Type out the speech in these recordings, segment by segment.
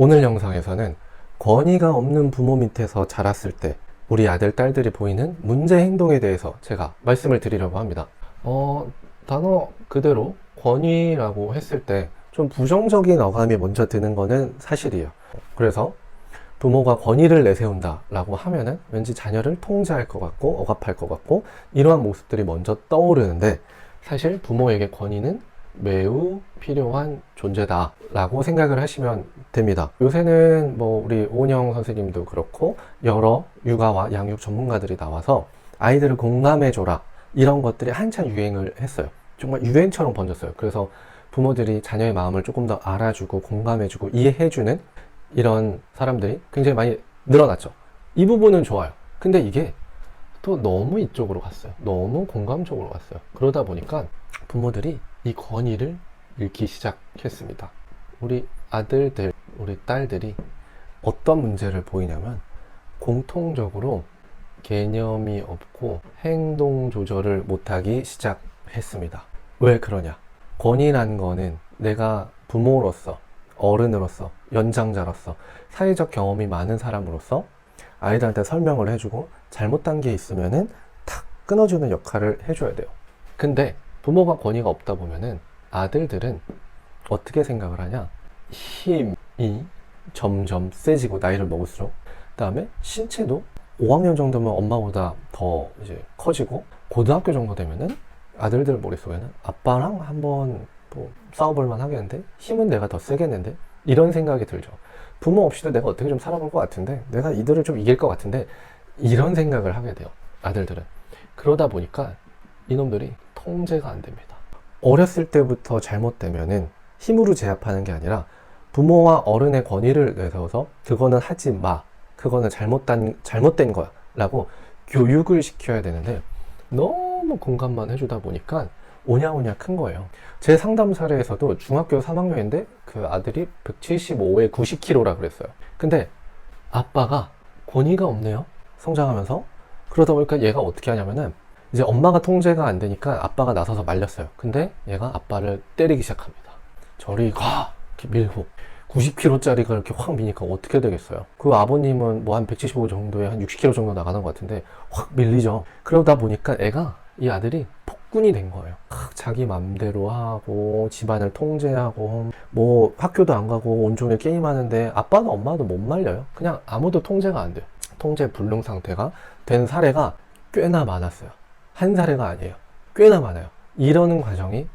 오늘 영상에서는 권위가 없는 부모 밑에서 자랐을 때 우리 아들, 딸들이 보이는 문제 행동에 대해서 제가 말씀을 드리려고 합니다. 단어 그대로 권위라고 했을 때 좀 부정적인 어감이 먼저 드는 거는 사실이에요. 그래서 부모가 권위를 내세운다 라고 하면은 왠지 자녀를 통제할 것 같고 억압할 것 같고 이러한 모습들이 먼저 떠오르는데, 사실 부모에게 권위는 매우 필요한 존재다 라고 생각을 하시면 됩니다. 요새는 뭐 우리 오은영 선생님도 그렇고 여러 육아와 양육 전문가들이 나와서 아이들을 공감해줘라 이런 것들이 한참 유행을 했어요. 정말 유행처럼 번졌어요. 그래서 부모들이 자녀의 마음을 조금 더 알아주고 공감해주고 이해해주는 이런 사람들이 굉장히 많이 늘어났죠. 이 부분은 좋아요. 근데 이게 또 너무 이쪽으로 갔어요. 너무 공감적으로 갔어요. 그러다 보니까 부모들이 이 권위를 잃기 시작했습니다. 우리 아들들, 우리 딸들이 어떤 문제를 보이냐면 공통적으로 개념이 없고 행동 조절을 못하기 시작했습니다. 왜 그러냐? 권위란 거는 내가 부모로서, 어른으로서, 연장자로서, 사회적 경험이 많은 사람으로서 아이들한테 설명을 해주고 잘못된 게 있으면은 탁 끊어주는 역할을 해줘야 돼요. 근데 부모가 권위가 없다 보면은 아들들은 어떻게 생각을 하냐? 힘이 점점 세지고 나이를 먹을수록, 그 다음에 신체도 5학년 정도면 엄마보다 더 이제 커지고 고등학교 정도 되면은 아들들 머릿속에는 아빠랑 한번 뭐 싸워볼만 하겠는데, 힘은 내가 더 세겠는데, 이런 생각이 들죠. 부모 없이도 내가 어떻게 좀 살아볼 것 같은데, 내가 이들을 좀 이길 것 같은데, 이런 생각을 하게 돼요, 아들들은. 그러다 보니까 이놈들이 통제가 안 됩니다. 어렸을 때부터 잘못되면은 힘으로 제압하는 게 아니라 부모와 어른의 권위를 내세워서 그거는 하지 마, 그거는 잘못된 거야 라고 교육을 시켜야 되는데, 너무 공감만 해주다 보니까 오냐오냐 큰 거예요. 제 상담 사례에서도 중학교 3학년인데 그 아들이 175에 90kg라 그랬어요. 근데 아빠가 권위가 없네요, 성장하면서. 그러다 보니까 얘가 어떻게 하냐면은 이제 엄마가 통제가 안 되니까 아빠가 나서서 말렸어요. 근데 얘가 아빠를 때리기 시작합니다. 저리 가! 이렇게 밀고. 90kg짜리가 이렇게 확 미니까 어떻게 되겠어요? 그 아버님은 뭐 한 175 정도에 한 60kg 정도 나가는 것 같은데 확 밀리죠. 그러다 보니까 이 아들이 폭군이 된 거예요. 자기 맘대로 하고 집안을 통제하고 뭐 학교도 안 가고 온종일 게임하는데 아빠도 엄마도 못 말려요. 그냥 아무도 통제가 안 돼요. 통제 불능 상태가 된 사례가 꽤나 많았어요. 한 사례가 아니에요. 꽤나 많아요. 이러는 과정이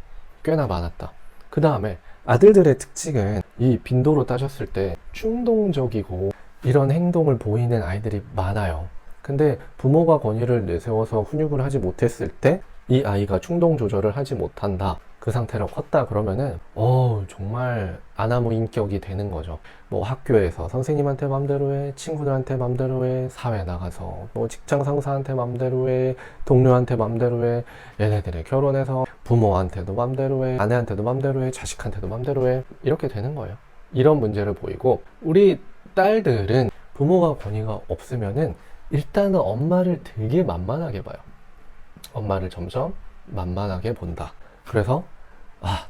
꽤나 많았다. 그 다음에 아들들의 특징은 이 빈도로 따졌을 때 충동적이고 이런 행동을 보이는 아이들이 많아요. 근데 부모가 권위를 내세워서 훈육을 하지 못했을 때 이 아이가 충동 조절을 하지 못한다, 그 상태로 컸다 그러면은 정말 아나무인격이 되는 거죠. 뭐 학교에서 선생님한테 맘대로 해, 친구들한테 맘대로 해, 사회 나가서 뭐 직장 상사한테 맘대로 해, 동료한테 맘대로 해, 얘네들이 결혼해서 부모한테도 맘대로 해, 아내한테도 맘대로 해, 자식한테도 맘대로 해, 이렇게 되는 거예요. 이런 문제를 보이고, 우리 딸들은 부모가 권위가 없으면은 일단은 엄마를 되게 만만하게 봐요. 엄마를 점점 만만하게 본다. 그래서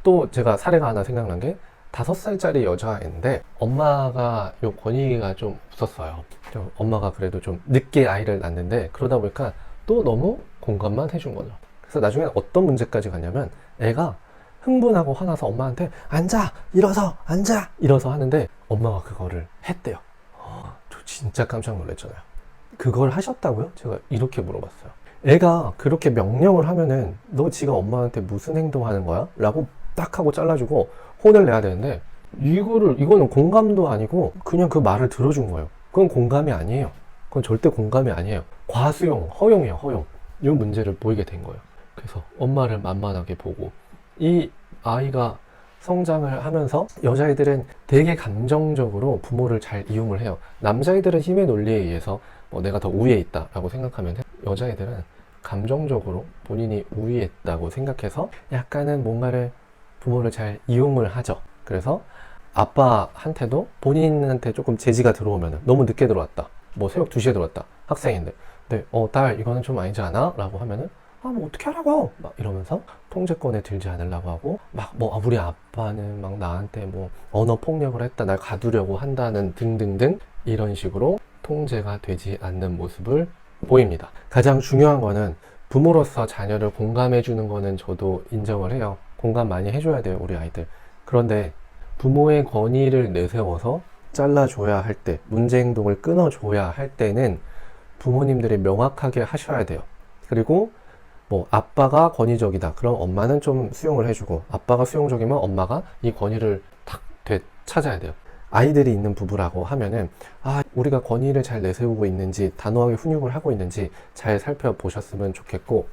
또 제가 사례가 하나 생각난 게, 5살짜리 여자인데 엄마가 요 권위가 좀 없었어요. 엄마가 그래도 좀 늦게 아이를 낳는데, 그러다 보니까 또 너무 공감만 해준 거죠. 그래서 나중에 어떤 문제까지 갔냐면, 애가 흥분하고 화나서 엄마한테 앉아, 일어서, 앉아, 일어서 하는데 엄마가 그거를 했대요. 저 진짜 깜짝 놀랐잖아요. 그걸 하셨다고요? 제가 이렇게 물어봤어요. 애가 그렇게 명령을 하면은 너 지가 엄마한테 무슨 행동하는 거야? 라고 딱 하고 잘라주고 혼을 내야 되는데, 이거는 공감도 아니고 그냥 그 말을 들어준 거예요. 그건 공감이 아니에요. 그건 절대 공감이 아니에요. 과수용, 허용이에요, 허용. 이 문제를 보이게 된 거예요. 그래서 엄마를 만만하게 보고, 이 아이가 성장을 하면서 여자애들은 되게 감정적으로 부모를 잘 이용을 해요. 남자애들은 힘의 논리에 의해서 내가 더 우위에 있다라고 생각하면, 여자애들은 감정적으로 본인이 우위했다고 생각해서 약간은 뭔가를, 부모를 잘 이용을 하죠. 그래서 아빠한테도 본인한테 조금 제지가 들어오면, 너무 늦게 들어왔다, 뭐 새벽 2시에 들어왔다, 학생인데, 근데 딸 이거는 좀 아니지 않아? 라고 하면은 뭐 어떻게 하라고 막 이러면서 통제권에 들지 않으려고 하고 막 뭐 우리 아빠는 막 나한테 뭐 언어 폭력을 했다, 날 가두려고 한다는 등등등 이런 식으로 통제가 되지 않는 모습을 보입니다. 가장 중요한 거는 부모로서 자녀를 공감해 주는 거는 저도 인정을 해요. 공감 많이 해줘야 돼요, 우리 아이들. 그런데 부모의 권위를 내세워서 잘라줘야 할 때, 문제 행동을 끊어줘야 할 때는 부모님들이 명확하게 하셔야 돼요. 그리고 뭐 아빠가 권위적이다. 그럼 엄마는 좀 수용을 해주고, 아빠가 수용적이면 엄마가 이 권위를 탁 되찾아야 돼요. 아이들이 있는 부부라고 하면은 우리가 권위를 잘 내세우고 있는지, 단호하게 훈육을 하고 있는지 잘 살펴보셨으면 좋겠고,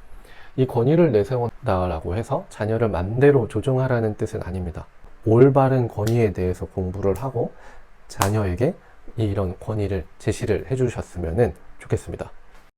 이 권위를 내세운다라고 해서 자녀를 맘대로 조종하라는 뜻은 아닙니다. 올바른 권위에 대해서 공부를 하고 자녀에게 이런 권위를 제시를 해주셨으면 좋겠습니다.